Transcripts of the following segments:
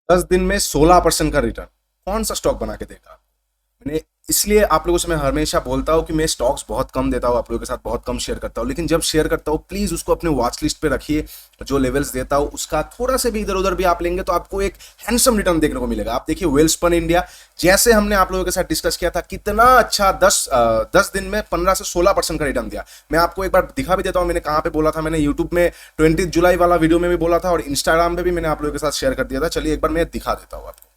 10 दिन में 16% का रिटर्न, कौन सा स्टॉक बना के देगा? मैंने इसलिए आप लोगों से मैं हमेशा बोलता हूँ कि मैं स्टॉक्स बहुत कम देता हूँ, आप लोगों के साथ बहुत कम शेयर करता हूँ, लेकिन जब शेयर करता हूँ प्लीज उसको अपने वॉच लिस्ट पे रखिए। जो लेवल्स देता हूँ उसका थोड़ा से भी इधर उधर भी आप लेंगे तो आपको एक हैंडसम रिटर्न देखने को मिलेगा। आप देखिए वेलस्पन इंडिया, जैसे हमने आप लोगों के साथ डिस्कस किया था, कितना अच्छा 10 दिन में 15 से 16% का रिटर्न दिया। मैं आपको एक बार दिखा भी देता हूँ, मैंने कहाँ पे बोला था, मैंने यूट्यूब में 20 जुलाई वाला वीडियो में भी बोला था और इंस्टाग्राम पे भी मैंने आप लोगों के साथ शेयर कर दिया था। चलिए एक बार मैं दिखा देता हूँ आपको।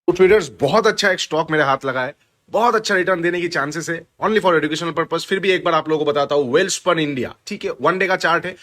तो ट्रेडर्स बहुत अच्छा एक स्टॉक मेरे हाथ लगा है, बहुत अच्छा रिटर्न देने की चांसेस है, ओनली फॉर एजुकेशनल पर्पस। फिर भी एक बार आप लोगों को बताता हूं, वेलस्पन इंडिया, ठीक है, 1 डे का चार्ट है।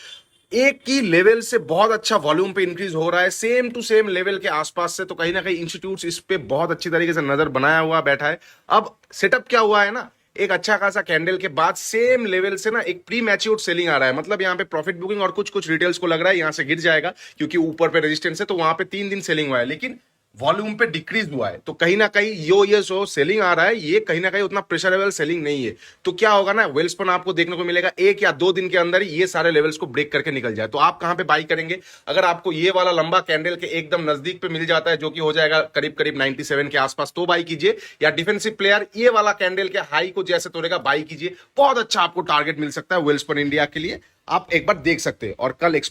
एक ही लेवल से बहुत अच्छा वॉल्यूम पे इंक्रीज हो रहा है, सेम टू सेम लेवल के आसपास से, तो कहीं ना कहीं इंस्टीट्यूट इस पे बहुत अच्छी तरीके से नजर बनाया हुआ बैठा है। अब सेटअप क्या हुआ है ना, एक अच्छा खासा कैंडल के बाद सेम लेवल से ना एक प्री मैच्योर्ड सेलिंग आ रहा है, मतलब यहाँ पे प्रॉफिट बुकिंग और कुछ कुछ रिटेल्स को लग रहा है यहाँ से गिर जाएगा क्योंकि ऊपर पे रेजिस्टेंस है, तो वहां पे 3 दिन सेलिंग हुआ है, लेकिन वॉल्यूम पे डिक्रीज हुआ है। तो कहीं ना कहीं ये जो सेलिंग आ रहा है ये कहीं ना कहीं उतना प्रेशरेबल सेलिंग नहीं है। तो क्या होगा ना, वेल्सपन आपको देखने को मिलेगा 1 या 2 दिन के अंदर ही ये सारे लेवल्स को ब्रेक करके निकल जाए। तो आप कहां पे बाई करेंगे? अगर आपको ये वाला लंबा कैंडल के एकदम नजदीक पे मिल जाता है जो कि हो जाएगा करीब करीब 97 के आसपास, तो बाई कीजिए। या डिफेंसिव प्लेयर ये वाला कैंडल के हाई को जैसे तोड़ेगा बाई कीजिए, बहुत अच्छा आपको टारगेट मिल सकता है वेल्सपन इंडिया के लिए। आप एक बार देख सकते हैं। और कल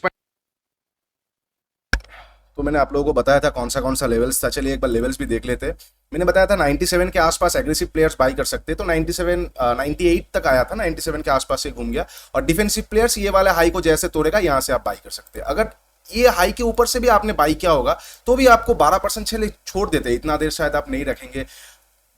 तो मैंने आप लोगों को बताया था कौन सा लेवल्स था, चलिए एक बार लेवल्स भी देख लेते हैं। मैंने बताया था 97 के आसपास एग्रेसिव प्लेयर्स बाई कर सकते हैं, तो 97 98 तक आया था, 97 के आसपास से घूम गया। और डिफेंसिव प्लेयर्स ये वाले हाई को जैसे तोड़ेगा यहां से आप बाई कर सकते हैं। अगर ये हाई के ऊपर से भी आपने बाई किया होगा तो भी आपको 12% चले छोड़ देते हैं, इतना देर शायद आप नहीं रखेंगे,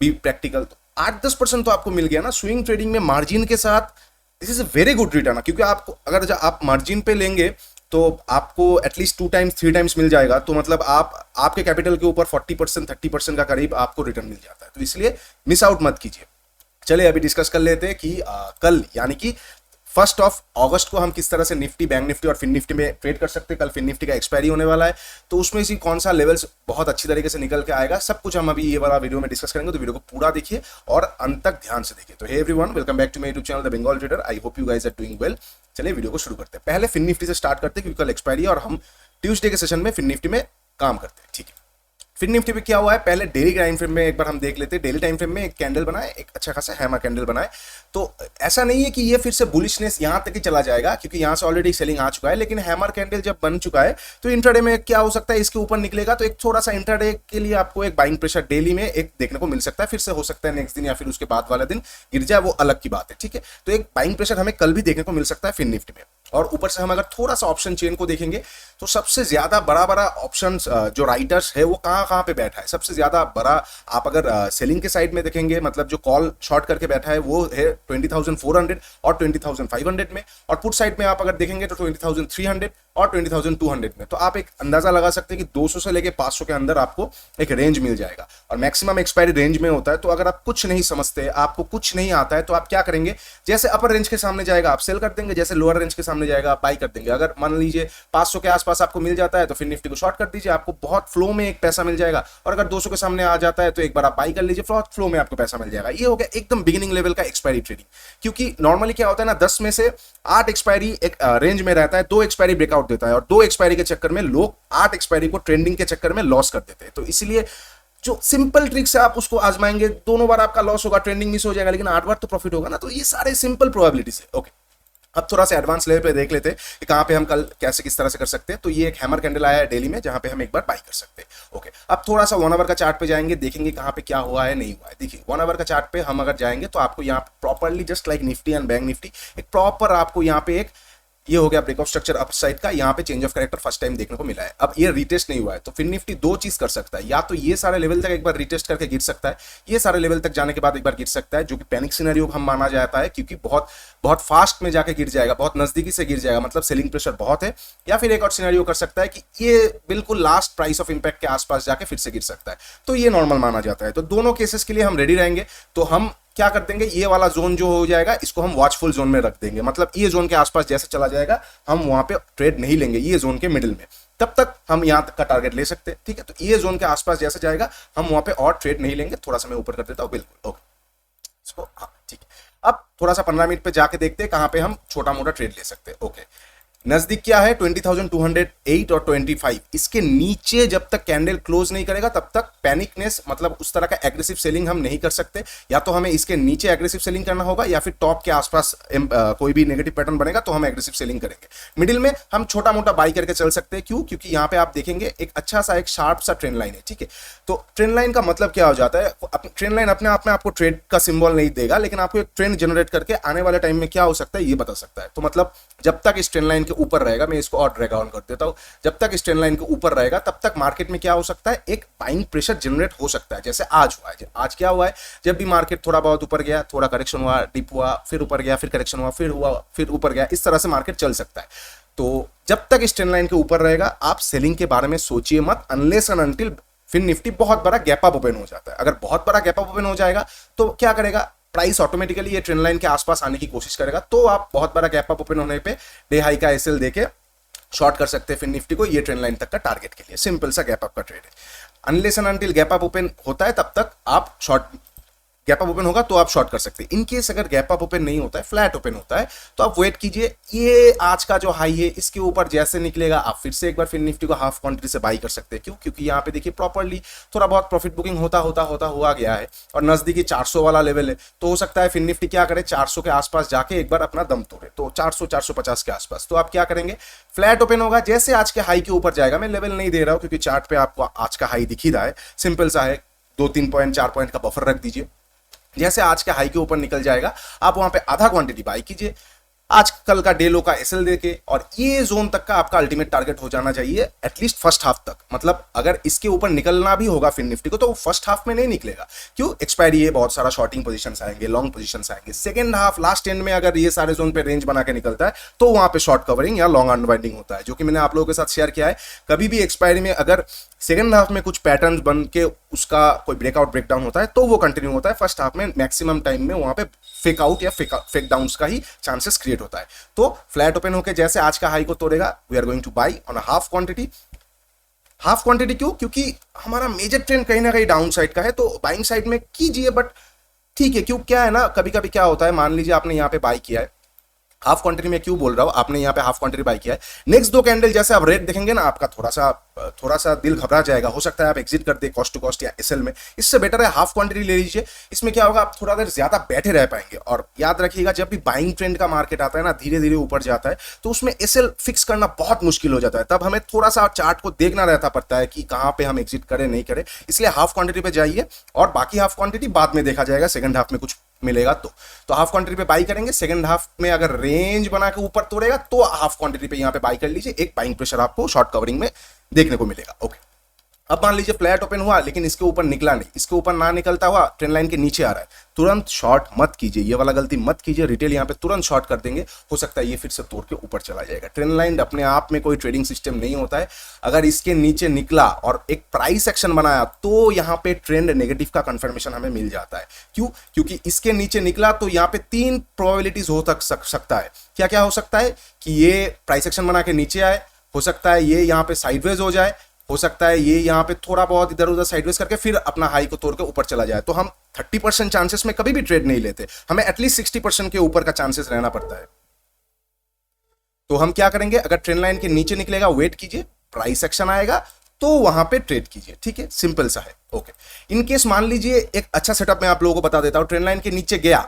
बी प्रैक्टिकल। तो 8-10% तो आपको मिल गया ना स्विंग ट्रेडिंग में मार्जिन के साथ। This is a very good return, क्योंकि आपको अगर आप मार्जिन पे लेंगे तो आपको एटलीस्ट 2 टाइम्स 3 टाइम्स मिल जाएगा, तो मतलब आप आपके कैपिटल के ऊपर 40% 30% का करीब आपको रिटर्न मिल जाता है। तो इसलिए मिस आउट मत कीजिए। चलिए अभी डिस्कस कर लेते हैं कि कल यानी कि 1 अगस्त को हम किस तरह से निफ्टी, बैंक निफ्टी और फिन निफ्टी में ट्रेड कर सकते हैं। कल फिन निफ्टी का एक्सपायरी होने वाला है, तो उसमें से कौन सा लेवल्स बहुत अच्छी तरीके से निकल के आएगा, सब कुछ हम अभी ये वाला वीडियो में डिस्कस करेंगे। तो वीडियो को पूरा देखिए और अंत तक ध्यान से देखिए। तो hey everyone, welcome back to my YouTube channel the Bengal trader. I hope you guys are doing well. चलिए वीडियो को शुरू करते हैं। पहले फिन निफ्टी से स्टार्ट करते हैं क्योंकि कल एक्सपायरी है और हम ट्यूसडे के सेशन में फिन निफ्टी में काम करते हैं, ठीक है। फिर निफ्टी पे क्या हुआ है, पहले डेली टाइम फ्रेम में एक बार हम देख लेते हैं। डेली टाइम फ्रेम में एक कैंडल बनाए, एक अच्छा खासा हैमर कैंडल बनाए। तो ऐसा नहीं है कि ये फिर से बुलिशनेस यहां तक ही चला जाएगा क्योंकि यहां से ऑलरेडी सेलिंग आ चुका है, लेकिन हैमर कैंडल जब बन चुका है तो इंट्राडे में क्या हो सकता है, इसके ऊपर निकलेगा तो एक थोड़ा सा इंट्राडे के लिए आपको एक बाइंग प्रेशर डेली में एक देखने को मिल सकता है। फिर से हो सकता है नेक्स्ट दिन या फिर उसके बाद वाला दिन गिर जाए, वो अलग की बात है, ठीक है। तो एक बाइंग प्रेशर हमें कल भी देखने को मिल सकता है फिन निफ्टी में। और ऊपर से हम अगर थोड़ा सा ऑप्शन चेन को देखेंगे तो सबसे ज्यादा बड़ा बड़ा ऑप्शन जो राइटर्स है वो कहाँ कहाँ पे बैठा है, सबसे ज्यादा बड़ा आप अगर सेलिंग के साइड में देखेंगे, मतलब जो कॉल शॉर्ट करके बैठा है वो है 20,400 और 20,500 में। और पुट साइड में आप अगर देखेंगे तो 20,300 और 20,200 में। तो आप एक अंदाजा लगा सकते हैं कि 200 से लेके 500 के अंदर आपको एक रेंज मिल जाएगा और मैक्सिमम एक्सपायरी रेंज में होता है। तो अगर आप कुछ नहीं समझते, आपको कुछ नहीं आता है, तो आप क्या करेंगे, जैसे अपर रेंज के सामने जाएगा आप सेल कर देंगे, जैसे लोअर रेंज के सामने जाएगा आप बाई कर देंगे। अगर मान लीजिए 500 के आसपास आपको मिल जाता है तो फिर निफ्टी को शॉर्ट कर दीजिए, आपको बहुत फ्लो में एक पैसा मिल जाएगा। और अगर 200 के सामने आ जाता है तो एक बार आप बाई कर लीजिए, बहुत फ्लो में आपको पैसा मिल जाएगा। ये हो गया एकदम बिगिनिंग लेवल का एक्सपायरी ट्रेडिंग। क्योंकि नॉर्मली क्या होता है ना, 10 में से 8 एक्सपायरी एक रेंज में रहता है, 2 एक्सपायरी ब्रेकआउट देता है और 2 एक्सपायरी के चक्कर में लोग 8 एक्सपायरी को ट्रेंडिंग के चक्कर में लॉस कर देते हैं। तो इसलिए जो सिंपल ट्रिक्स है आप उसको आजमाएंगे, दोनों बार आपका लॉस होगा, ट्रेंडिंग मिस हो जाएगा, लेकिन 8 बार तो प्रॉफिट होगा ना। तो ये सारे सिंपल प्रोबेबिलिटीज है। ओके, अब थोड़ा सा एडवांस लेवल पे देख लेते हैं कि कहां पे हम कल कैसे किस तरह से कर सकते हैं। तो ये एक हैमर कैंडल आया है डेली में जहां पे हम एक बार बाई कर सकते हैं। ओके, अब थोड़ा सा 1 आवर का चार्ट पे जाएंगे, देखेंगे कहां पे क्या हुआ है नहीं हुआ है। देखिए 1 आवर का चार्ट पे हम अगर जाएंगे तो आपको यहाँ properly just like Nifty and bank Nifty एक प्रॉपर आपको यहाँ पे एक ये हो गया ब्रेकआउट स्ट्रक्चर अपसाइड का, यहाँ पे change of character first time देखने को मिला है। अब ये रिटेस्ट नहीं हुआ है तो फिर निफ्टी 2 चीज कर सकता है, या तो ये सारे लेवल तक एक बार रिटेस्ट करके गिर सकता है, ये सारे लेवल तक जाने के बाद एक बार गिर सकता है, जो कि पैनिक सिनेरियो हम माना जाता है क्योंकि बहुत बहुत फास्ट में जाके गिर जाएगा, बहुत नजदीकी से गिर जाएगा, मतलब सेलिंग प्रेशर बहुत है। या फिर एक और सिनेरियो कर सकता है कि ये बिल्कुल लास्ट प्राइस ऑफ इंपैक्ट के आसपास जाके फिर से गिर सकता है, तो ये नॉर्मल माना जाता है। तो दोनों केसेस के लिए हम रेडी रहेंगे। तो हम क्या कर देंगे, ये वाला जोन जो हो जाएगा इसको हम वॉचफुल जोन में रख देंगे, मतलब ये जोन के आसपास जैसे चला जाएगा हम वहां पे ट्रेड नहीं लेंगे, ये जोन के मिडिल में, तब तक हम यहां तक का टारगेट ले सकते हैं, ठीक है। तो ये जोन के आसपास जैसे जाएगा हम वहां पे और ट्रेड नहीं लेंगे। थोड़ा सा मैं ऊपर कर देता हूं, बिल्कुल ओके, इसको हाँ ठीक है। अब थोड़ा सा 15 मिनट पे जाके देखते हैं कहां पे हम छोटा मोटा ट्रेड ले सकते हैं। ओके, नजदीक क्या है 20,208 और 25, इसके नीचे जब तक कैंडल क्लोज नहीं करेगा तब तक पैनिकनेस मतलब उस तरह का एग्रेसिव सेलिंग हम नहीं कर सकते। या तो हमें इसके नीचे एग्रेसिव सेलिंग करना होगा या फिर टॉप के आसपास कोई भी नेगेटिव पैटर्न बनेगा तो हम एग्रेसिव सेलिंग करेंगे। मिडिल में हम छोटा मोटा बाई करके चल सकते हैं। क्यों? क्योंकि यहाँ पे आप देखेंगे एक अच्छा सा एक शार्प सा ट्रेंड लाइन है, ठीक है। तो ट्रेंड लाइन का मतलब क्या हो जाता है, ट्रेंड लाइन अपने आप में आपको ट्रेड का सिंबल नहीं देगा, लेकिन आपको एक ट्रेंड जनरेट करके आने वाले टाइम में क्या हो सकता है ये बता सकता है। तो मतलब जब तक इस ट्रेंड लाइन के ऊपर रहेगा, मैं इसको और ड्रैग ऑन कर देता हूं, जब तक इस ट्रेंड लाइन के ऊपर रहेगा तब तक मार्केट में क्या हो सकता है, एक बाइंग प्रेशर जनरेट हो सकता है। जैसे आज हुआ है, आज क्या हुआ है, जब भी मार्केट थोड़ा बहुत ऊपर गया, थोड़ा करेक्शन हुआ, डिप हुआ, फिर ऊपर गया, फिर करेक्शन हुआ, फिर ऊपर गया, इस तरह से मार्केट चल सकता है। तो जब तक इस ट्रेंड लाइन के ऊपर रहेगा आप सेलिंग के बारे में सोचिए मत, अनलेस एंड अनटिल फिर निफ्टी बहुत बड़ा गैप अप ओपन हो जाता है। अगर बहुत बड़ा गैप अप ओपन हो जाएगा तो क्या करेगा, प्राइस ऑटोमेटिकली ये ट्रेंड लाइन के आसपास आने की कोशिश करेगा। तो आप बहुत बड़ा गैप अप ओपन होने पे डे हाई का एसएल देके शॉर्ट कर सकते हैं फिर निफ्टी को, ये ट्रेंड लाइन तक का टारगेट के लिए। सिंपल सा गैप अप का ट्रेड है। Unless and until gap up open होता है तब तक आप शॉर्ट, गैप अप ओपन होगा तो आप शॉर्ट कर सकते हैं। इन केस अगर गैप अप ओपन नहीं होता है, फ्लैट ओपन होता है, तो आप वेट कीजिए। ये आज का जो हाई है इसके ऊपर जैसे निकलेगा आप फिर से एक बार फिर निफ्टी को हाफ क्वांटिटी से बाई कर सकते हैं। क्यों? क्योंकि यहाँ पे देखिए प्रॉपर्ली थोड़ा बहुत प्रॉफिट बुकिंग होता हुआ गया है और नजदीकी 400 वाला लेवल है। तो हो सकता है फिर निफ्टी क्या करे, 400 के आसपास जाके एक बार अपना दम तोड़े, तो 400-450 के आसपास। तो आप क्या करेंगे, फ्लैट ओपन होगा, जैसे आज के हाई के ऊपर जाएगा, मैं लेवल नहीं दे रहा हूं क्योंकि चार्ट पे आपको आज का हाई दिख ही रहा है, सिंपल सा है, 2-3 पॉइंट 4 पॉइंट का बफर रख दीजिए। जैसे आज के हाई के ऊपर निकल जाएगा आप वहां पे आधा क्वांटिटी बाई कीजिए, आज कल का डे लो का एसएल देके, और ये जोन तक का आपका अल्टीमेट टारगेट हो जाना चाहिए एटलीस्ट फर्स्ट हाफ तक। मतलब अगर इसके ऊपर निकलना भी होगा फिर निफ्टी को तो वो फर्स्ट हाफ में नहीं निकलेगा। क्यों? एक्सपायरी है, बहुत सारा शॉर्टिंग पोजीशंस आएंगे, लॉन्ग पोजीशंस आएंगे। सेकंड हाफ लास्ट एंड में अगर ये सारे जोन पे रेंज बना के निकलता है तो वहां पे शॉर्ट कवरिंग या लॉन्ग अनवाइंडिंग होता है, जो कि मैंने आप लोगों के साथ शेयर किया है। कभी भी एक्सपायरी में अगर सेकंड हाफ में कुछ पैटर्न बन के उसका कोई ब्रेकआउट ब्रेकडाउन होता है तो वो कंटिन्यू होता है। फर्स्ट हाफ में मैक्सिमम टाइम में वहां पे फेक आउट या फेक डाउन का ही चांसेस क्रिएट होता है। तो फ्लैट ओपन होकर जैसे आज का हाई को तोड़ेगा, we are going to buy on half quantity. Half quantity क्यों? क्योंकि हमारा मेजर ट्रेंड कहीं ना कहीं डाउन साइड का है, तो बाइंग साइड में कीजिए, बट ठीक है। क्यों? क्या है ना, कभी कभी क्या होता है, मान लीजिए आपने यहाँ पे बाई किया है हाफ क्वांटिटी में, क्यों बोल रहा हूं, आपने यहाँ पे हाफ क्वांटिटी बाई किया है, नेक्स्ट दो कैंडल जैसे आप रेट देखेंगे ना, आपका थोड़ा सा दिल घबरा जाएगा, हो सकता है आप एग्जिट कर दे कॉस्ट टू कॉस्ट या एसएल में। इससे बेटर है हाफ क्वांटिटी ले लीजिए। इसमें क्या होगा, आप थोड़ा देर ज्यादा बैठे रह पाएंगे। और याद रखिएगा जब भी बाइंग ट्रेंड का मार्केट आता है ना, धीरे धीरे ऊपर जाता है, तो उसमें एसएल फिक्स करना बहुत मुश्किल हो जाता है। तब हमें थोड़ा सा चार्ट को देखना रहता पड़ता है कि कहां पे हम एग्जिट करें नहीं करें। इसलिए हाफ क्वांटिटी पे जाइए और बाकी हाफ क्वांटिटी बाद में देखा जाएगा, सेकंड हाफ में कुछ मिलेगा तो हाफ क्वांटिटी पे बाई करेंगे। सेकंड हाफ में अगर रेंज बना के ऊपर तोड़ेगा तो हाफ क्वांटिटी पे यहां पे बाई कर लीजिए। एक बाइंग प्रेशर आपको शॉर्ट कवरिंग में देखने को मिलेगा। ओके, अब मान लीजिए फ्लैट ओपन हुआ लेकिन इसके ऊपर निकला नहीं, इसके ऊपर ना निकलता हुआ ट्रेंड लाइन के नीचे आ रहा है, तुरंत शॉर्ट मत कीजिए, ये वाला गलती मत कीजिए। रिटेल यहाँ पे तुरंत शॉर्ट कर देंगे, हो सकता है ये फिर से तोड़ के ऊपर चला जाएगा। ट्रेंड लाइन अपने आप में कोई ट्रेडिंग सिस्टम नहीं होता है। अगर इसके नीचे निकला और एक प्राइस एक्शन बनाया तो यहाँ पे ट्रेंड नेगेटिव का कंफर्मेशन हमें मिल जाता है। क्यों? क्योंकि इसके नीचे निकला तो यहाँ पे 3 प्रोबेबिलिटीज हो सकता है। क्या क्या हो सकता है कि ये प्राइस एक्शन बना के नीचे आए, हो सकता है ये यहाँ पे साइडवेज हो जाए, हो सकता है ये यहाँ पे थोड़ा बहुत इधर उधर साइडवेज करके फिर अपना हाई को तोड़ के ऊपर चला जाए। तो हम 30% चांसेस में कभी भी ट्रेड नहीं लेते, हमें एटलीस्ट 60% के ऊपर का चांसेस रहना पड़ता है। तो हम क्या करेंगे, अगर ट्रेंड लाइन के नीचे निकलेगा वेट कीजिए, प्राइस एक्शन आएगा तो वहां पे ट्रेड कीजिए। ठीक है, सिंपल सा है। ओके, इन केस मान लीजिए एक अच्छा सेटअप मैं आप लोगों को बता देता हूं, ट्रेंड लाइन के नीचे गया,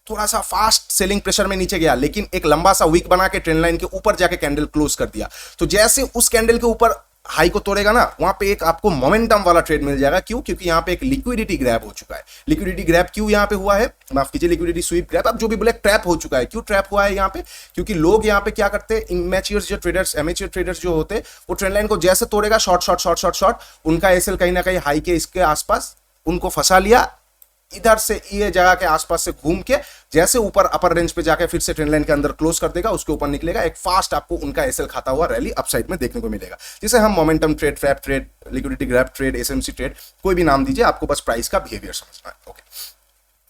थोड़ा सा फास्ट सेलिंग प्रेशर में नीचे गया, लेकिन एक लंबा सा वीक बना के ट्रेंड लाइन के ऊपर जाके कैंडल क्लोज कर दिया, तो जैसे उस कैंडल के ऊपर हाई को तोड़ेगा ना, वहां पे एक आपको मोमेंटम वाला ट्रेड मिल जाएगा। क्यों? क्योंकि यहां पे एक लिक्विडिटी ग्रैब हो चुका है। लिक्विडिटी ग्रैब क्यों यहां पे हुआ है, माफ कीजिए, लिक्विडिटी स्वीप ग्रैब, अब जो भी बोले ट्रैप हो चुका है। क्यों ट्रैप हुआ है यहां पे? क्योंकि लोग यहां पे क्या करते हैं, इमेच्योर जो ट्रेडर्स, एमेच्योर ट्रेडर्स जो होते हैं, वो ट्रेंड लाइन को जैसे तोड़ेगा short short short short short, उनका एसएल कहीं ना कहीं हाई के इसके आसपास उनको फंसा लिया, इधर से ये जगह के आसपास से घूम के जैसे ऊपर अपर रेंज पे जाके फिर से ट्रेंड लाइन के अंदर क्लोज कर देगा, उसके ऊपर निकलेगा, एक फास्ट आपको उनका एसएल खाता हुआ रैली अपसाइड में देखने को मिलेगा, जिसे हम momentum trade, trap trade, liquidity grab trade, SMC trade, कोई भी नाम दीजिए, आपको बस प्राइस का बिहेवियर समझना है। ओके,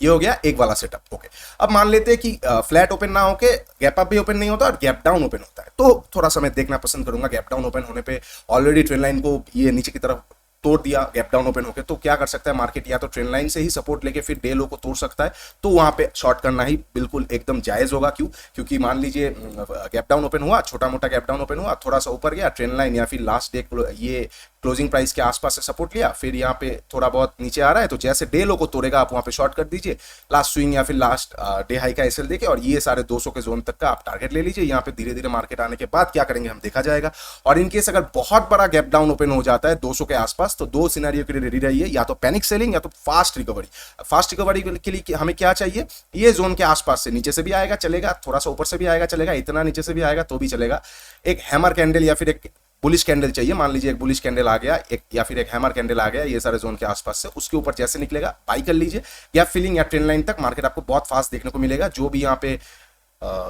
ये हो गया एक वाला सेटअप। ओके, अब मान लेते हैं कि फ्लैट ओपन ना होके गैप अप भी ओपन नहीं होता और गैप डाउन ओपन होता है, तो थोड़ा सा मैं देखना पसंद करूंगा। गैप डाउन ओपन होने पे ऑलरेडी ट्रेंड लाइन को ये नीचे की तरफ तोड़ दिया गैप डाउन ओपन होके, तो क्या कर सकता है मार्केट, या तो ट्रेंड लाइन से ही सपोर्ट लेके फिर डे लो को तोड़ सकता है, तो वहां पे शॉर्ट करना ही बिल्कुल एकदम जायज होगा। क्यों? क्योंकि मान लीजिए गैप डाउन ओपन हुआ, छोटा मोटा गैप डाउन ओपन हुआ, थोड़ा सा ऊपर गया ट्रेंड लाइन या फिर लास्ट डे ये क्लोजिंग प्राइस के आसपास से सपोर्ट लिया, फिर यहाँ पे थोड़ा बहुत नीचे आ रहा है, तो जैसे डे लो को तोड़ेगा आप वहां पे शॉर्ट कर दीजिए लास्ट स्विंग या फिर लास्ट डे हाई का एसएल देके, और ये सारे 200 के जोन तक का आप टारगेट ले लीजिए। यहाँ पे धीरे धीरे मार्केट आने के बाद क्या करेंगे हम देखा जाएगा। और इनकेस अगर बहुत बड़ा गैप डाउन ओपन हो जाता है 200 के आसपास, तो दो सिनेरियो के लिए रेडी रहिए, या तो पैनिक सेलिंग या तो फास्ट रिकवरी। फास्ट रिकवरी के लिए हमें क्या चाहिए, ये जोन के आसपास से नीचे से भी आएगा चलेगा, थोड़ा सा ऊपर से भी आएगा चलेगा, इतना नीचे से भी आएगा तो भी चलेगा, एक हैमर कैंडल या फिर एक बुलिश कैंडल चाहिए। मान लीजिए एक बुलिश कैंडल आ गया, एक या फिर एक हैमर कैंडल आ गया ये सारे जोन के आसपास से, उसके ऊपर जैसे निकलेगा बाई कर लीजिए। गैप फिलिंग या ट्रेंड लाइन तक मार्केट आपको बहुत फास्ट देखने को मिलेगा। जो भी यहाँ पे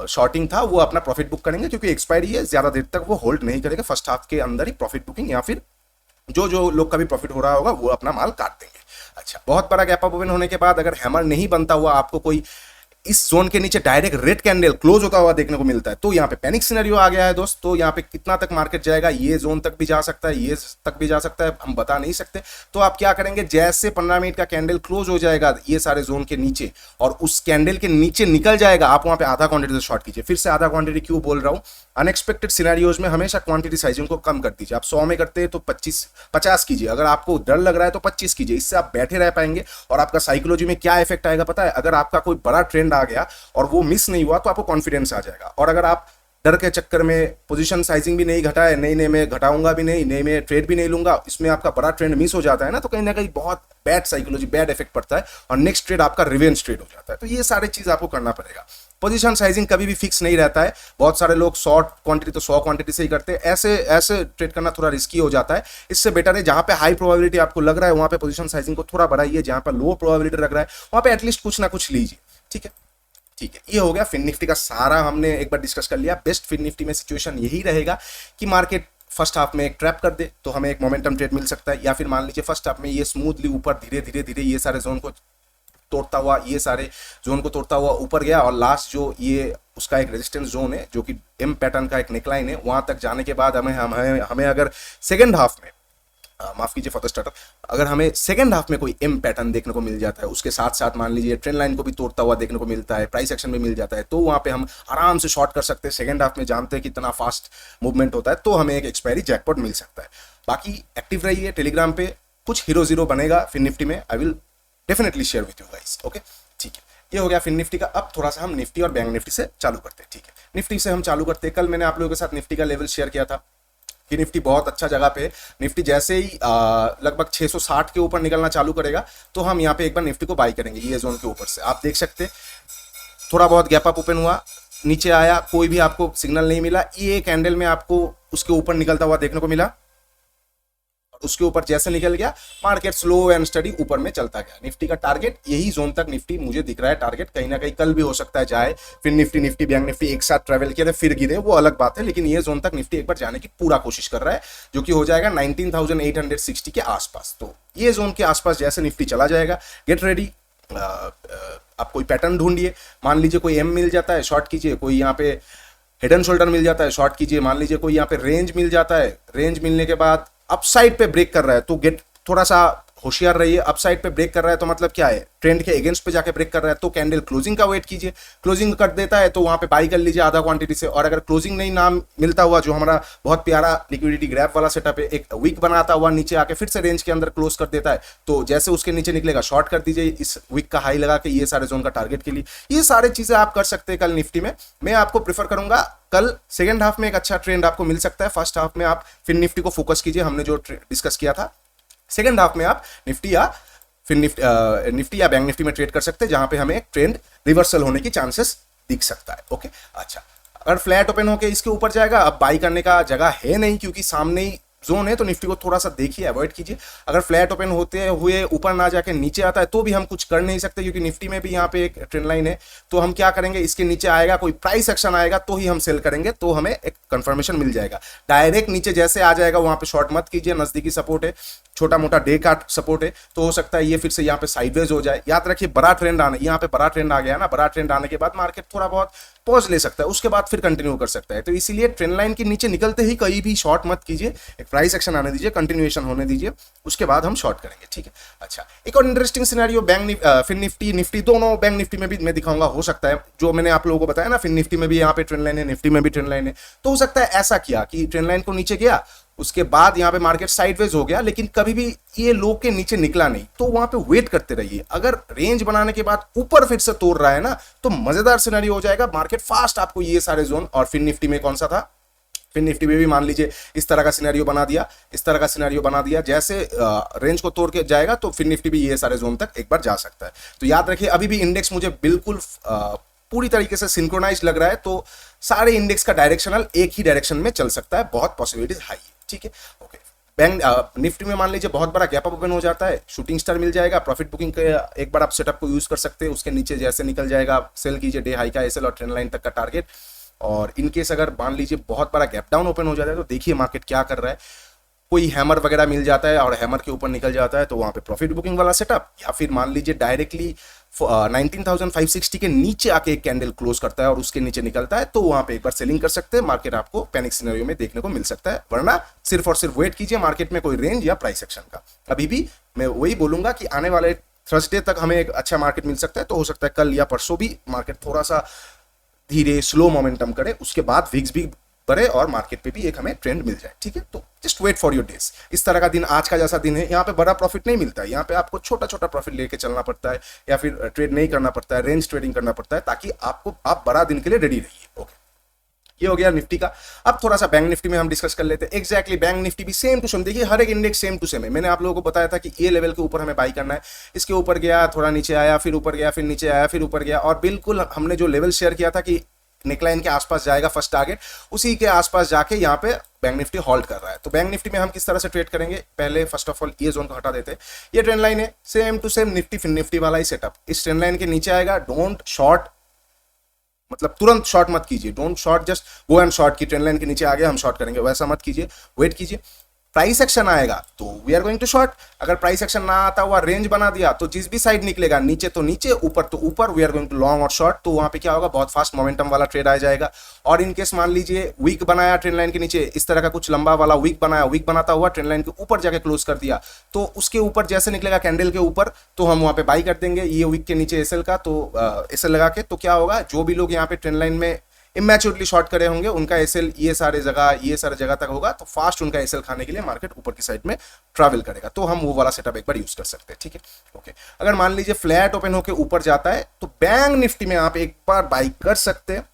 शॉर्टिंग था वो अपना प्रॉफिट बुक करेंगे, क्योंकि एक्सपायरी है, ज्यादा देर तक वो होल्ड नहीं करेगा, फर्स्ट हाफ के अंदर ही प्रॉफिट बुकिंग, या फिर जो लोग का भी प्रॉफिट हो रहा होगा वो अपना माल काट देंगे। अच्छा, बहुत बड़ा गैप अप ओपन होने के बाद अगर हैमर नहीं बनता हुआ आपको कोई इस जोन के नीचे डायरेक्ट रेड कैंडल क्लोज होता हुआ देखने को मिलता है, तो यहाँ पे पैनिक सिनेरियो आ गया है दोस्त। तो यहाँ पे कितना तक मार्केट जाएगा, ये जोन तक भी जा सकता है, ये तक भी जा सकता है, हम बता नहीं सकते। तो आप क्या करेंगे, जैसे 15 मिनट का कैंडल क्लोज हो जाएगा ये सारे जोन के नीचे और उस कैंडल के नीचे निकल जाएगा, आप वहां पे आधा क्वांटिटी से शॉर्ट कीजिए। फिर से आधा क्वांटिटी क्यों बोल रहा हूं, अनएक्सपेक्टेड सिनेरियोज में हमेशा क्वांटिटी साइजिंग को कम कर दीजिए। आप 100 में करते हैं तो 50 कीजिए, अगर आपको डर लग रहा है तो 25 कीजिए, इससे आप बैठे रह पाएंगे। और आपका साइकोलॉजी में क्या इफेक्ट आएगा पता है, अगर आपका कोई बड़ा ट्रेंड आ गया और वो मिस नहीं हुआ तो आपको कॉन्फिडेंस आ जाएगा। और अगर आप डर के चक्कर में पोजीशन साइजिंग भी नहीं घटाए, नहीं मैं घटाऊंगा भी नहीं मैं ट्रेड भी नहीं लूंगा, इसमें आपका बड़ा ट्रेंड मिस हो जाता है ना, तो कहीं ना कहीं बहुत बैड साइकोलॉजी, बैड इफेक्ट पड़ता है और नेक्स्ट ट्रेड आपका रिवेंज ट्रेड हो जाता है। तो ये सारी चीज आपको करना पड़ेगा। पोजीशन साइजिंग कभी भी फिक्स नहीं रहता है, बहुत सारे लोग शॉर्ट क्वांटिटी तो 100 क्वांटिटी से ही करते हैं, ऐसे ट्रेड करना थोड़ा रिस्की हो जाता है। इससे बेटर है जहां पे हाई प्रोबेबिलिटी आपको लग रहा है वहां पे पोजीशन साइजिंग को थोड़ा बढ़ाइए, जहां पर लो प्रोबेबिलिटी लग रहा है वहां पे एटलीस्ट कुछ ना कुछ लीजिए। ठीक है, ठीक है, ये हो गया फिन निफ्टी का सारा, हमने एक बार डिस्कस कर लिया। बेस्ट फिन निफ्टी में सिचुएशन यही रहेगा कि मार्केट फर्स्ट हाफ में एक ट्रैप कर दे तो हमें एक मोमेंटम ट्रेड मिल सकता है, या फिर मान लीजिए फर्स्ट हाफ में ये स्मूथली ऊपर धीरे धीरे धीरे ये सारे जोन को तोड़ता हुआ, ये सारे जोन को तोड़ता हुआ ऊपर गया और लास्ट जो ये उसका एक रेजिस्टेंस जोन है जो कि एम पैटर्न का एक नेकलाइन है, वहां तक जाने के बाद हमें अगर सेकेंड हाफ में माफ कीजिए फॉर द स्टार्टर, अगर हमें सेकंड हाफ में कोई एम पैटर्न देखने को मिल जाता है, उसके साथ साथ मान लीजिए ट्रेंड लाइन को भी तोड़ता हुआ देखने को मिलता है, प्राइस एक्शन में मिल जाता है, तो वहां पे हम आराम से शॉर्ट कर सकते हैं। सेकंड हाफ में जानते हैं कितना फास्ट मूवमेंट होता है, तो हमें एक एक्सपायरी जैकपॉट मिल सकता है। बाकी एक्टिव रहिए टेलीग्राम पे, कुछ हीरो जीरो बनेगा फिन निफ्टी में, I will definitely share with you guys. Okay, ठीक है, ये हो गया फिन निफ्टी का। अब थोड़ा सा हम निफ्टी और बैंक निफ्टी से चालू करते हैं। ठीक है, निफ्टी से हम चालू करते हैं। कल मैंने आप लोगों के साथ निफ्टी का लेवल शेयर किया था कि निफ्टी बहुत अच्छा जगह पे, निफ्टी जैसे ही लगभग 660 के ऊपर निकलना चालू करेगा तो हम यहाँ पे एक बार निफ्टी को बाई करेंगे। ये जोन के ऊपर से आप देख सकते हैं थोड़ा बहुत गैप अप ओपन हुआ, नीचे आया, कोई भी आपको सिग्नल नहीं मिला, ये कैंडल में आपको उसके ऊपर निकलता हुआ देखने को मिला, उसके ऊपर जैसे निकल गया मार्केट स्लो एंड स्टडी ऊपर में चलता गया। निफ्टी का टारगेट यही जोन तक निफ्टी मुझे दिख रहा है टारगेट, कहीं ना कहीं कल भी हो सकता है जाए, फिर निफ्टी बैंक निफ्टी एक साथ ट्रेवल किया फिर गिरे, वो अलग बात है, लेकिन ये जोन तक निफ्टी एक बार जाने की पूरा कोशिश कर रहा है, जो कि हो जाएगा 19,860 के आसपास। तो ये जोन के आसपास जैसे निफ्टी चला जाएगा, गेट रेडी, आप कोई पैटर्न ढूंढिए। मान लीजिए कोई एम मिल जाता है शॉर्ट कीजिए, कोई यहाँ पे हेड एंड शोल्डर मिल जाता है शॉर्ट कीजिए, मान लीजिए कोई यहाँ पे रेंज मिल जाता है, रेंज मिलने के बाद अपसाइड पे ब्रेक कर रहा है तो गेट थोड़ा सा होशियार रहिए। अपसाइड पे ब्रेक कर रहा है तो मतलब क्या है, ट्रेंड के अगेंस्ट पे जाके ब्रेक कर रहा है तो कैंडल क्लोजिंग का वेट कीजिए, क्लोजिंग कर देता है तो वहां पे बाई कर लीजिए आधा क्वांटिटी से। और अगर क्लोजिंग नहीं नाम मिलता हुआ, जो हमारा बहुत प्यारा लिक्विडिटी ग्रैप वाला सेटअप है, एक वीक बनाता हुआ नीचे आके फिर से रेंज के अंदर क्लोज कर देता है, तो जैसे उसके नीचे निकलेगा शॉर्ट कर दीजिए इस वीक का हाई लगा के, ये सारे जोन का टारगेट के लिए। ये सारी चीजें आप कर सकते हैं कल निफ्टी में। मैं आपको प्रेफर करूंगा कल सेकेंड हाफ में एक अच्छा ट्रेंड आपको मिल सकता है, फर्स्ट हाफ में आप फिर निफ्टी को फोकस कीजिए, हमने जो डिस्कस किया था। सेकेंड हाफ में आप निफ्टी या फिर निफ्टी या बैंक निफ्टी में ट्रेड कर सकते हैं, जहां पे हमें एक ट्रेंड रिवर्सल होने की चांसेस दिख सकता है। ओके, अच्छा, अगर फ्लैट ओपन होके इसके ऊपर जाएगा, अब बाई करने का जगह है नहीं क्योंकि सामने ही जोन है, तो निफ्टी को थोड़ा सा देखिए, अवॉइड कीजिए। अगर फ्लैट ओपन होते हुए ऊपर ना जाके नीचे आता है तो भी हम कुछ कर नहीं सकते, क्योंकि निफ्टी में भी यहाँ पे एक ट्रेंड लाइन है। तो हम क्या करेंगे, इसके नीचे आएगा कोई प्राइस एक्शन आएगा तो ही हम सेल करेंगे, तो हमें एक कंफर्मेशन मिल जाएगा। डायरेक्ट नीचे जैसे आ जाएगा वहां पे शॉर्ट मत कीजिए, नजदीकी सपोर्ट है छोटा मोटा डे का सपोर्ट है, तो हो सकता है ये फिर से यहाँ पे साइडवेज हो जाए। याद रखिए बड़ा ट्रेंड आने, यहाँ पे बड़ा ट्रेंड आ गया ना, बड़ा ट्रेंड आने के बाद मार्केट थोड़ा बहुत पॉज ले सकता है, उसके बाद फिर कंटिन्यू कर सकता है। तो इसीलिए ट्रेंड लाइन के नीचे निकलते ही कहीं भी शॉर्ट मत कीजिए, एक प्राइस एक्शन आने दीजिए, कंटिन्यूएशन होने दीजिए, उसके बाद हम शॉर्ट करेंगे, ठीक है। अच्छा, एक और इंटरेस्टिंग सिनेरियो फिन निफ्टी, निफ्टी दोनों, बैंक निफ्टी में भी मैं दिखाऊंगा। हो सकता है जो मैंने आप लोगों को बताया ना, फिन निफ्टी में भी यहाँ पे ट्रेंड लाइन है, निफ्टी में भी ट्रेंड लाइन है, तो हो सकता है ऐसा किया कि ट्रेंड लाइन को नीचे गया, उसके बाद यहाँ पे मार्केट साइडवेज हो गया, लेकिन कभी भी ये लो के नीचे निकला नहीं, तो वहां पे वेट करते रहिए। अगर रेंज बनाने के बाद ऊपर फिर से तोड़ रहा है ना, तो मजेदार सिनेरियो हो जाएगा, मार्केट फास्ट आपको ये सारे जोन, और फिन निफ्टी में कौन सा था, फिन निफ्टी में भी मान लीजिए इस तरह का सिनेरियो बना दिया, इस तरह का सिनेरियो बना दिया, जैसे रेंज को तोड़ के जाएगा तो फिन निफ्टी भी ये सारे जोन तक एक बार जा सकता है। तो याद रखिए अभी भी इंडेक्स मुझे बिल्कुल पूरी तरीके से सिंक्रोनाइज लग रहा है, तो सारे इंडेक्स का डायरेक्शनल एक ही डायरेक्शन में चल सकता है, बहुत पॉसिबिलिटीज हाई है, ठीक है। ओके, बैंक निफ्टी में मान लीजिए बहुत बड़ा गैप अप ओपन हो जाता है, शूटिंग स्टार मिल जाएगा, प्रॉफिट बुकिंग के एक बार आप सेटअप को यूज कर सकते हैं, उसके नीचे जैसे निकल जाएगा सेल कीजिए, डे हाई का एसएल और ट्रेंड लाइन तक का टारगेट। और इनकेस अगर मान लीजिए बहुत बड़ा गैप डाउन ओपन हो जाता है, तो देखिए मार्केट क्या कर रहा है, कोई हैमर वगैरह मिल जाता है और हैमर के ऊपर निकल जाता है, तो वहां पे प्रॉफिट बुकिंग वाला सेटअप, या फिर मान लीजिए डायरेक्टली 19,560 के नीचे आके एक कैंडल क्लोज करता है और उसके नीचे निकलता है, तो वहां पे एक बार सेलिंग कर सकते हैं, मार्केट आपको पैनिक सिनेरियो में देखने को मिल सकता है। वरना सिर्फ और सिर्फ वेट कीजिए मार्केट में कोई रेंज या प्राइस एक्शन का। अभी भी मैं वही बोलूंगा कि आने वाले थर्सडे तक हमें एक अच्छा मार्केट मिल सकता है, तो हो सकता है कल या परसों भी मार्केट थोड़ा सा धीरे स्लो मोमेंटम करे, उसके बाद विक्स भी बढ़े और मार्केट पे भी एक हमें ट्रेंड मिल जाए, ठीक है। तो just wait for your days. इस तरह का दिन आज का जैसा दिन है, यहाँ पे बड़ा प्रॉफिट नहीं मिलता है, यहाँ पे आपको छोटा छोटा प्रॉफिट लेके चलना पड़ता है, या फिर ट्रेड नहीं करना पड़ता है, रेंज ट्रेडिंग करना पड़ता है, ताकि आप बड़ा दिन के लिए रेडी रहिए। ओके, ये हो गया निफ्टी का। अब थोड़ा सा बैंक निफ्टी में हम डिस्कस कर लेते हैं। एग्जैक्टली बैंक निफ्टी भी सेम टू सेम, देखिए हर एक इंडेक्स सेम टू सेम है। मैंने आप लोगों को बताया था कि ये लेवल के ऊपर हमें बाई करना है, इसके ऊपर गया, थोड़ा नीचे आया, फिर ऊपर गया, फिर नीचे आया, फिर ऊपर गया, और बिल्कुल हमने जो लेवल शेयर किया था कि नेकलाइन के आसपास जाएगा फर्स्ट टारगेट, उसी के आसपास जाके यहाँ पे बैंक निफ्टी हॉल्ट कर रहा है। तो बैंक निफ्टी में हम किस तरह से ट्रेड करेंगे, पहले फर्स्ट ऑफ ऑल ये जोन को हटा देते हैं। ये ट्रेंड लाइन है, same to same Nifty Fin Nifty वाला ही सेटअप। इस ट्रेंड लाइन के नीचे आएगा, डोंट शॉर्ट, मतलब तुरंत शॉर्ट मत कीजिए, don't short, just go and short की ट्रेंड लाइन के नीचे आ गया हम शॉर्ट करेंगे, वैसा मत कीजिए, वेट कीजिए। प्राइस एक्शन आएगा तो we are going to short. अगर प्राइस एक्शन ना आता हुआ रेंज बना दिया, तो जिस भी साइड निकलेगा, नीचे तो नीचे, ऊपर तो ऊपर, we are going to long और शॉर्ट। तो वहां पे क्या होगा, बहुत फास्ट मोमेंटम वाला ट्रेड आ जाएगा। और इनकेस मान लीजिए वीक बनाया ट्रेंड लाइन के नीचे, इस तरह का कुछ लंबा वाला वीक बनाया, वीक बनाता हुआ ट्रेंड लाइन के ऊपर जाके क्लोज कर दिया, तो उसके ऊपर जैसे निकलेगा कैंडल के ऊपर, तो हम वहां पे बाई कर देंगे ये वीक के नीचे एसएल का। तो एसएल लगा के, तो क्या होगा, जो भी लोग यहाँ पे ट्रेंड लाइन में इमेच्योरली शॉर्ट करे होंगे, उनका एसएल ये सारे जगह तक होगा, तो फास्ट उनका एसएल खाने के लिए मार्केट ऊपर की साइड में ट्रैवल करेगा। तो हम वो वाला सेटअप एक बार यूज कर सकते हैं, ठीक है। ओके, अगर मान लीजिए फ्लैट ओपन होकर ऊपर जाता है, तो बैंक निफ्टी में आप एक बार बाई कर सकते हैं।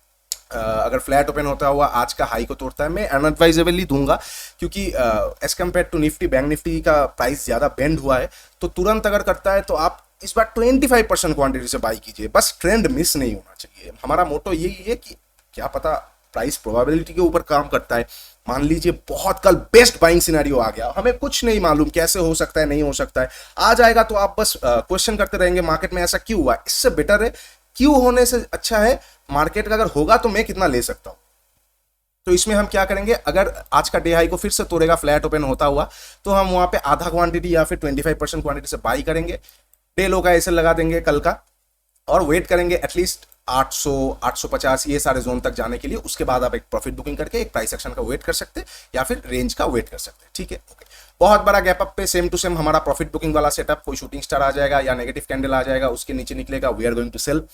अगर फ्लैट ओपन होता हुआ आज का हाई को तोड़ता है, मैं अनएडवाइजेबली दूंगा, क्योंकि as compare to Nifty, Bank Nifty का प्राइस ज्यादा बेंड हुआ है, तो तुरंत अगर करता है तो आप इस बार 25% क्वांटिटी से बाई कीजिए, बस ट्रेंड मिस नहीं होना चाहिए। हमारा मोटो यही है कि क्या पता प्राइस प्रोबेबिलिटी के ऊपर काम करता है। मान लीजिए बहुत कल बेस्ट बाइंग सिनेरियो आ गया, हमें कुछ नहीं मालूम कैसे हो सकता है, नहीं हो सकता है, आ जाएगा तो आप बस क्वेश्चन करते रहेंगे मार्केट में ऐसा क्यों हुआ। इससे बेटर है, क्यों होने से अच्छा है मार्केट का अगर होगा तो मैं कितना ले सकता हूं। तो इसमें हम क्या करेंगे, अगर आज का डे हाई को फिर से तोड़ेगा फ्लैट ओपन होता हुआ, तो हम वहां पे आधा क्वांटिटी या फिर 25% क्वांटिटी से बाई करेंगे, डे लो का ऐसे लगा देंगे कल का, और वेट करेंगे एटलीस्ट 800 850 ये सारे जोन तक जाने के लिए। उसके बाद आप एक प्रॉफिट बुकिंग करके एक प्राइस एक्शन का वेट कर सकते हैं, या फिर रेंज का वेट कर सकते हैं, ठीक है। ओके, बहुत बड़ा गैप अप पे सेम टू सेम हमारा प्रॉफिट बुकिंग वाला सेटअप, कोई शूटिंग स्टार आ जाएगा या नेगेटिव कैंडल आ जाएगा, उसके नीचे निकलेगा, we are going to sell.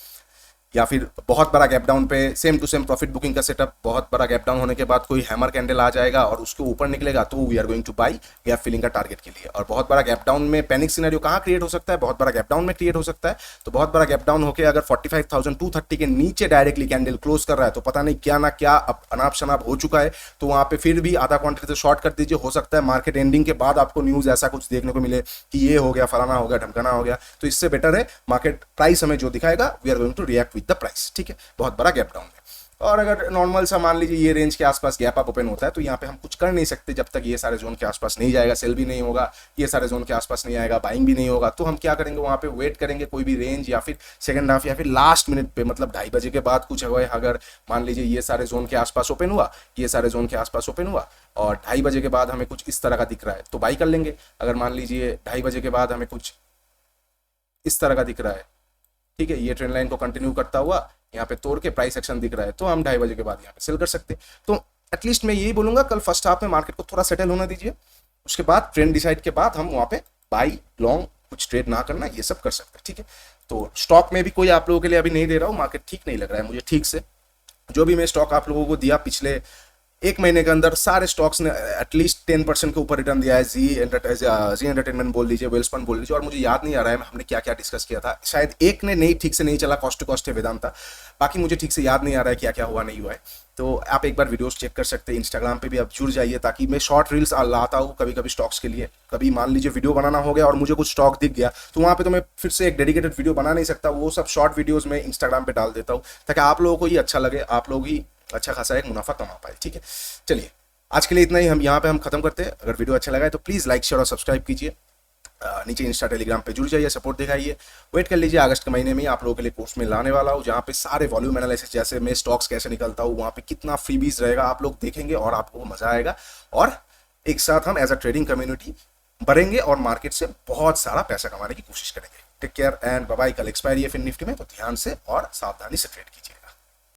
या फिर बहुत बड़ा गैप डाउन पे same to same profit booking का सेटअप, बहुत बड़ा गैप डाउन होने के बाद कोई हैमर कैंडल आ जाएगा और उसके ऊपर निकलेगा, तो we are going to buy gap filling का टारगेट के लिए। और बहुत बड़ा गैप डाउन में पैनिक सिनेरियो कहाँ क्रिएट हो सकता है, बहुत बड़ा गैप डाउन में क्रिएट हो सकता है। तो बहुत बड़ा गैप डाउन होकर अगर 45,230 के नीचे डायरेक्टली कैंडल क्लोज कर रहा है, तो पता नहीं क्या ना क्या अब अनाप शनाप हो चुका है, तो वहां पे फिर भी आधा क्वांटिटी से शॉर्ट कर दीजिए। हो सकता है मार्केट एंडिंग के बाद आपको न्यूज ऐसा कुछ देखने को मिले कि ये हो गया, फलाना हो गया, ढमकाना हो गया, तो इससे बेटर है मार्केट प्राइस हमें जो दिखाएगा, we are going to react with the price, ठीक है। बहुत बड़ा गैप डाउन है। और अगर नॉर्मल सा मान लीजिए ये रेंज के आसपास गैप अप ओपन होता है तो यहाँ पे हम कुछ कर नहीं सकते जब तक ये सारे जोन के आसपास नहीं जाएगा, सेल भी नहीं होगा, ये सारे जोन के आसपास नहीं आएगा, बाइंग भी नहीं होगा। तो हम क्या करेंगे, वहाँ पे वेट करेंगे कोई भी रेंज या फिर सेकंड हाफ या फिर लास्ट मिनट पे, मतलब 2:30 बजे के बाद कुछ हुआ, अगर मान लीजिए ये सारे जोन के आसपास ओपन हुआ, ये सारे जोन के आसपास ओपन हुआ और 2:30 बजे के बाद हमें कुछ इस तरह का दिख रहा है तो बाई कर लेंगे। अगर मान लीजिए 2:30 बजे के बाद हमें कुछ इस तरह का दिख रहा है, ठीक है, ये ट्रेंड लाइन को कंटिन्यू करता हुआ यहाँ पे तोड़ के प्राइस एक्शन दिख रहा है तो हम 2:30 बजे के बाद यहाँ पे सेल कर सकते हैं। तो एटलीस्ट मैं यही बोलूंगा कल फर्स्ट हाफ में मार्केट को थोड़ा सेटल होने दीजिए, उसके बाद ट्रेंड डिसाइड के बाद हम वहाँ पे बाई लॉन्ग कुछ ट्रेड ना करना ये सब कर सकते हैं, ठीक है। तो स्टॉक में भी कोई आप लोगों के लिए अभी नहीं दे रहा हूँ, मार्केट ठीक नहीं लग रहा है मुझे ठीक से। जो भी मैं स्टॉक आप लोगों को दिया पिछले 1 महीने के अंदर सारे स्टॉक्स ने एटलीस्ट 10% के ऊपर रिटर्न दिया है। जी एंटरटेनमेंट बोल दीजिए, वेल्सपन बोल दीजिए, और मुझे याद नहीं आ रहा है हमने क्या क्या डिस्कस किया था, शायद एक ने नहीं ठीक से नहीं चला, कॉस्ट टू कॉस्ट है वेदांता, बाकी मुझे ठीक से याद नहीं आ रहा है क्या क्या हुआ नहीं हुआ है। तो आप एक बार वीडियोस चेक कर सकते हैं, इंस्टाग्राम पे भी आप जुड़ जाइए ताकि मैं शॉर्ट रील्स लाता हूँ कभी कभी स्टॉक्स के लिए। कभी मान लीजिए वीडियो बनाना हो गया और मुझे कुछ स्टॉक दिख गया तो वहाँ पे तो मैं फिर से एक डेडिकेटेड वीडियो बना नहीं सकता, वो सब शॉर्ट वीडियोस में इंस्टाग्राम पे डाल देता हूँ ताकि आप लोगों को ही अच्छा लगे, आप लोग ही अच्छा खासा एक मुनाफा कमा पाए, ठीक है। चलिए आज के लिए इतना ही, हम यहाँ पे हम खत्म करते हैं। अगर वीडियो अच्छा लगा है तो प्लीज़ लाइक शेयर और सब्सक्राइब कीजिए, नीचे इंस्टा टेलीग्राम पे जुड़ जाइए, सपोर्ट दिखाइए। वेट कर लीजिए, अगस्त के महीने में आप लोगों के लिए कोर्स में लाने वाला हूँ जहाँ पे सारे वॉल्यूम एनालिसिस, जैसे मैं स्टॉक्स कैसे निकलता हूँ, वहाँ पे कितना फ्रीबीज रहेगा आप लोग देखेंगे और आपको मजा आएगा, और एक साथ हम एज अ ट्रेडिंग कम्युनिटी बढ़ेंगे और मार्केट से बहुत सारा पैसा कमाने की कोशिश करेंगे। Take care and bye bye. कल एक्सपायरी है फिर निफ्टी में, तो ध्यान से और सावधानी से ट्रेड कीजिए।